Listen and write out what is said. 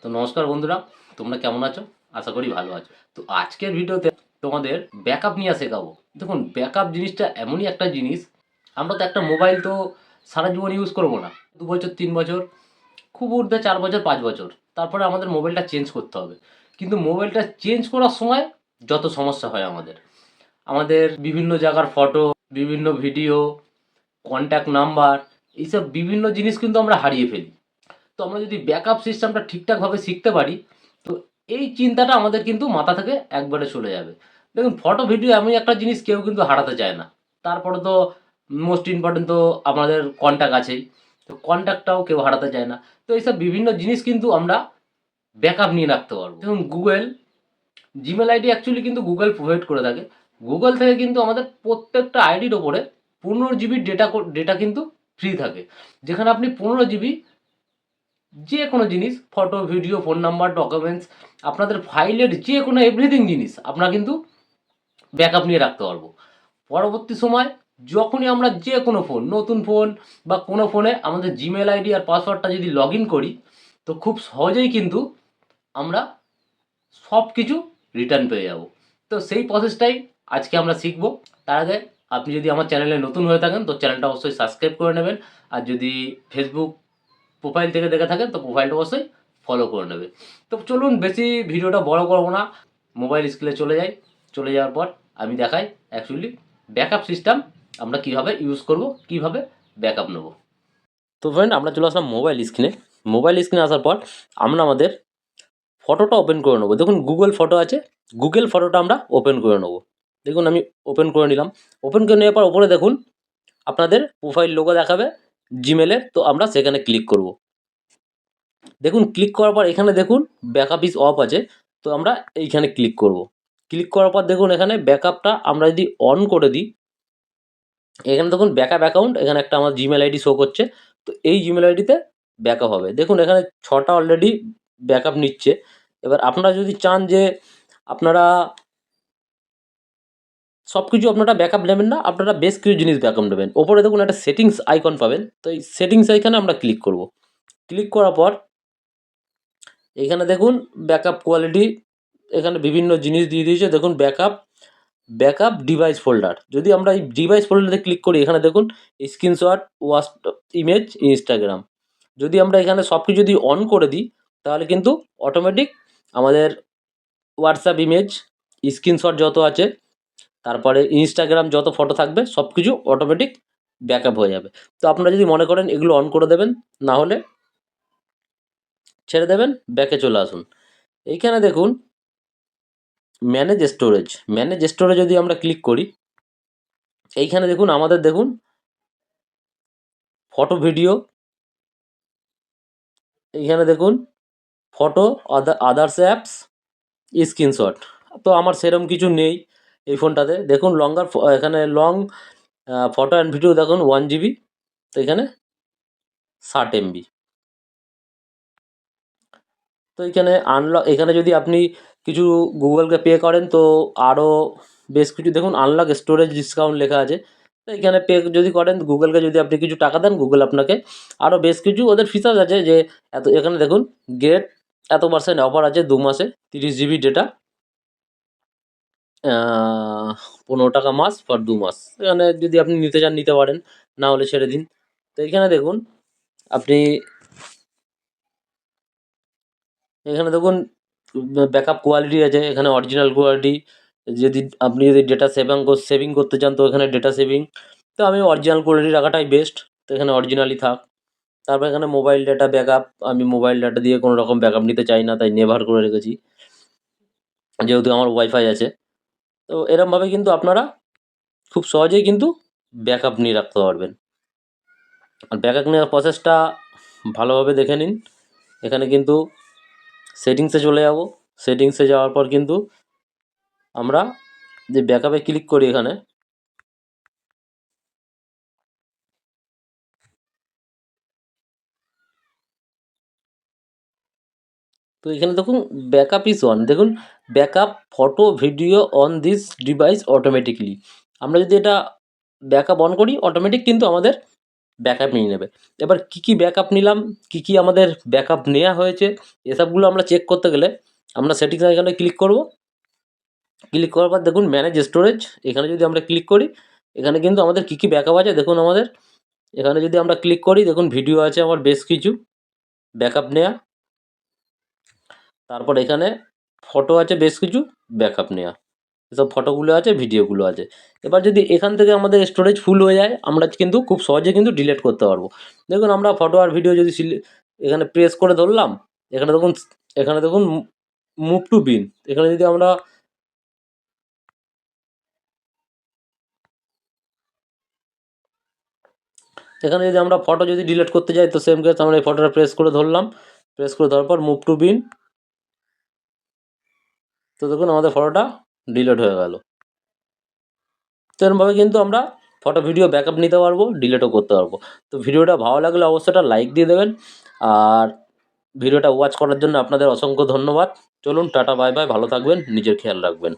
তো নমস্কার বন্ধুরা, তোমরা কেমন আছো? আশা করি ভালো আছো। তো আজকের ভিডিওতে তোমাদের ব্যাকআপ নিয়ে শেখাবো। দেখুন, ব্যাকআপ জিনিসটা এমনই একটা জিনিস, আমরা তো একটা মোবাইল তো সারা জীবন ইউজ করবো না। 2 বছর 3 বছর, খুব উর্ধ্বে 4 বছর 5 বছর, তারপরে আমাদের মোবাইলটা চেঞ্জ করতে হবে। কিন্তু মোবাইলটা চেঞ্জ করার সময় যত সমস্যা হয় আমাদের, আমাদের বিভিন্ন জায়গার ফটো, বিভিন্ন ভিডিও, কন্ট্যাক্ট নাম্বার, এইসব বিভিন্ন জিনিস কিন্তু আমরা হারিয়ে ফেলি। তো আমরা যদি ব্যাকআপ সিস্টেমটা ঠিকঠাকভাবে শিখতে পারি, তো এই চিন্তাটা আমাদের কিন্তু মাথা থেকে একবারে চলে যাবে। দেখুন, ফটো ভিডিও এমন একটা জিনিস কেউ কিন্তু হারাতে চায় না। তারপরে তো মোস্ট ইম্পর্টেন্ট তো আমাদের কন্ট্যাক্ট আছেই। তো কন্ট্যাক্টটাও কেউ হারাতে চায় না। তো এইসব বিভিন্ন জিনিস কিন্তু আমরা ব্যাকআপ নিয়ে রাখতে পারবো। দেখুন, জিমেল আইডি অ্যাকচুয়ালি কিন্তু গুগল প্রোভাইড করে থাকে। গুগল থেকে কিন্তু আমাদের প্রত্যেকটা আইডির ওপরে 15 GB ডেটা কিন্তু ফ্রি থাকে, যেখানে আপনি 15 GB যে কোনো জিনিস, photo, video, phone number, documents, আপনাদের ফাইলের যে কোনো এভরিথিং জিনিস আমরা কিন্তু ব্যাকআপ নিয়ে রাখতে পারবো। পরবর্তী সময় যখনই আমরা যে কোনো ফোন, নতুন ফোন বা কোনো ফোনে আমাদের জিমেল আইডি আর পাসওয়ার্ডটা যদি লগ ইন করি, তো খুব সহজেই কিন্তু আমরা সব কিছু রিটার্ন পেয়ে যাব। তো সেই প্রসেসটাই আজকে আমরা শিখব। তার আগে আপনি যদি আমার চ্যানেলে নতুন হয়ে থাকেন, তো চ্যানেলটা অবশ্যই সাবস্ক্রাইব করে নেবেন। আর যদি ফেসবুক প্রোফাইল থেকে দেখে থাকেন, তো প্রোফাইলটা অবশ্যই ফলো করে নেবে। তো চলুন, বেশি ভিডিওটা বড় করবো না, মোবাইল স্ক্রিনে চলে যাওয়ার পর আমি দেখাই অ্যাকচুয়ালি ব্যাকআপ সিস্টেম আমরা কিভাবে ইউজ করব, কিভাবে ব্যাকআপ নেব। তো ফ্রেন্ড, আমরা চলে আসলাম মোবাইল স্ক্রিনে আসার পর আমরা আমাদের ফটোটা ওপেন করে নেবো। দেখুন, গুগল ফটো আছে, গুগল ফটোটা আমরা ওপেন করে নেবো। দেখুন, আমি ওপেন করে নিলাম। ওপেন করে নেওয়ার পর ওপরে দেখুন আপনাদের প্রোফাইল লোগো দেখাবে জিমেলের, তো আমরা সেখানে ক্লিক করব। দেখুন, ক্লিক করার পর এখানে দেখুন ব্যাকআপ ইজ অফ আছে, তো আমরা এইখানে ক্লিক করব। ক্লিক করার পর দেখুন এখানে ব্যাকআপটা আমরা যদি অন করে দিই, এখানে দেখুন ব্যাকআপ অ্যাকাউন্ট, এখানে একটা আমার জিমেল আইডি শো করছে। তো এই জিমেল আইডিতে ব্যাকআপ হবে। দেখুন এখানে 6টা অলরেডি ব্যাকআপ নিচ্ছে। এবার আপনারা যদি চান যে আপনারা সব কিছু আপনারা ব্যাকআপ নেবেন না, আপনারা বেশ কিছু জিনিস ব্যাকআপ নেবেন, ওপরে দেখুন একটা সেটিংস আইকন পাবেন। তো এই সেটিংস আইকনে আমরা ক্লিক করব। ক্লিক করার পর এখানে দেখুন ব্যাকআপ কোয়ালিটি, এখানে বিভিন্ন জিনিস দিয়ে দিয়েছে। দেখুন ব্যাকআপ ডিভাইস ফোল্ডার, যদি আমরা এই ডিভাইস ফোল্ডারে ক্লিক করি, এখানে দেখুন স্ক্রিনশট, হোয়াটসঅ্যাপ, ইমেজ, ইনস্টাগ্রাম, যদি আমরা এখানে সব কিছু যদি অন করে দিই, তাহলে কিন্তু অটোমেটিক আমাদের হোয়াটসঅ্যাপ, ইমেজ, স্ক্রিনশট যত আছে, তারপরে ইনস্টাগ্রাম যত ফটো থাকবে, সব কিছু অটোমেটিক ব্যাকআপ হয়ে যাবে। তো আপনারা যদি মনে করেন এগুলো অন করে দেবেন, না হলে ছেড়ে দেবেন, ব্যাকে চলে আসুন। এইখানে দেখুন ম্যানেজ স্টোরেজ যদি আমরা ক্লিক করি, এইখানে দেখুন আমাদের দেখুন ফটো, ভিডিও, এইখানে দেখুন ফটো, আদার্স অ্যাপস, স্ক্রিনশট। তো আমার সেরকম কিছু নেই এই ফোনটাতে। দেখুন এখানে লং ফটো অ্যান্ড ভিডিও দেখুন 1 GB, তো এখানে 60 MB। তো এখানে যদি আপনি কিছু গুগলকে পে করেন, তো আরও বেশ কিছু দেখুন আনলক স্টোরেজ ডিসকাউন্ট লেখা আছে। তো এখানে পে যদি করেন গুগলকে, যদি আপনি কিছু টাকা দেন, গুগল আপনাকে আরও বেশ কিছু ওদের ফিচার্স আছে, যে এখানে দেখুন গেট এত পার্সেন্ট অফার আছে 2 মাসে, 30 GB ডেটা, 15 টাকা মাস ফর 2 মাস। এখানে যদি আপনি নিতে চান নিতে পারেন, না হলে ছেড়ে দিন। তো এখানে দেখুন আপনি এখানে দেখুন ব্যাকআপ কোয়ালিটি আছে, এখানে অরিজিনাল কোয়ালিটি। যদি ডেটা সেভিং করতে চান, তো এখানে ডেটা সেভিং, তো আমি অরিজিনাল কোয়ালিটি রাখাটাই বেস্ট, তো এখানে অরিজিনালই থাক। তারপর এখানে মোবাইল ডেটা ব্যাকআপ, আমি মোবাইল ডাটা দিয়ে কোনো রকম ব্যাকআপ নিতে চাই না, তাই নেভার করে রেখেছি, যেহেতু আমার ওয়াইফাই আছে। তো এরমভাবে কিন্তু আপনারা খুব সহজেই কিন্তু ব্যাকআপ নিয়ে রাখতে পারবেন। আর ব্যাকআপ নেওয়ার প্রসেসটা ভালোভাবে দেখে নিন। এখানে কিন্তু সেটিংসে চলে যাব। সেটিংসে যাওয়ার পর কিন্তু আমরা যে ব্যাকআপে ক্লিক করি, এখানে তো এখানে দেখুন ব্যাকআপ ইজ অন, দেখুন backup photo, video on this device automatically. আমরা যদি এটা ব্যাকআপ অন করি, অটোমেটিক কিন্তু আমাদের ব্যাকআপ নিয়ে নেবে। এবার কী কী ব্যাকআপ নিলাম, কী কী আমাদের ব্যাকআপ নেওয়া হয়েছে, এসবগুলো আমরা চেক করতে গেলে আমরা সেটিংস এখানে ক্লিক করব। ক্লিক করার পর দেখুন ম্যানেজ স্টোরেজ, এখানে যদি আমরা ক্লিক করি, এখানে কিন্তু আমাদের কী কী ব্যাকআপ আছে দেখুন আমাদের। এখানে যদি আমরা ক্লিক করি দেখুন ভিডিও আছে আমার বেশ কিছু ব্যাকআপ নেওয়া, তারপর এখানে ফটো আছে বেশ কিছু ব্যাকআপ নেওয়া, এসব ফটোগুলো আছে, ভিডিওগুলো আছে। এবার যদি এখান থেকে আমাদের স্টোরেজ ফুল হয়ে যায়, আমরা কিন্তু খুব সহজে কিন্তু ডিলিট করতে পারবো। দেখুন আমরা ফটো আর ভিডিও যদি এখানে প্রেস করে ধরলাম, এখানে দেখুন মুভ টু বিন, এখানে যদি আমরা ফটো যদি ডিলিট করতে যাই, তো সেম কেস আমরা এই ফটোটা প্রেস করে ধরলাম, প্রেস করে ধরার পর মুভ টু বিন, তো দেখুন আমাদের ফটোটা ডিলিট হয়ে গেল। তো এরকমভাবে কিন্তু আমরা ফটো ভিডিও ব্যাকআপ নিতে পারবো, ডিলিটও করতে পারবো। তো ভিডিওটা ভালো লাগলে অবশ্যই একটা লাইক দিয়ে দেবেন, আর ভিডিওটা ওয়াচ করার জন্য আপনাদের অসংখ্য ধন্যবাদ। চলুন টাটা বাই বাই, ভালো থাকবেন, নিজের খেয়াল রাখবেন।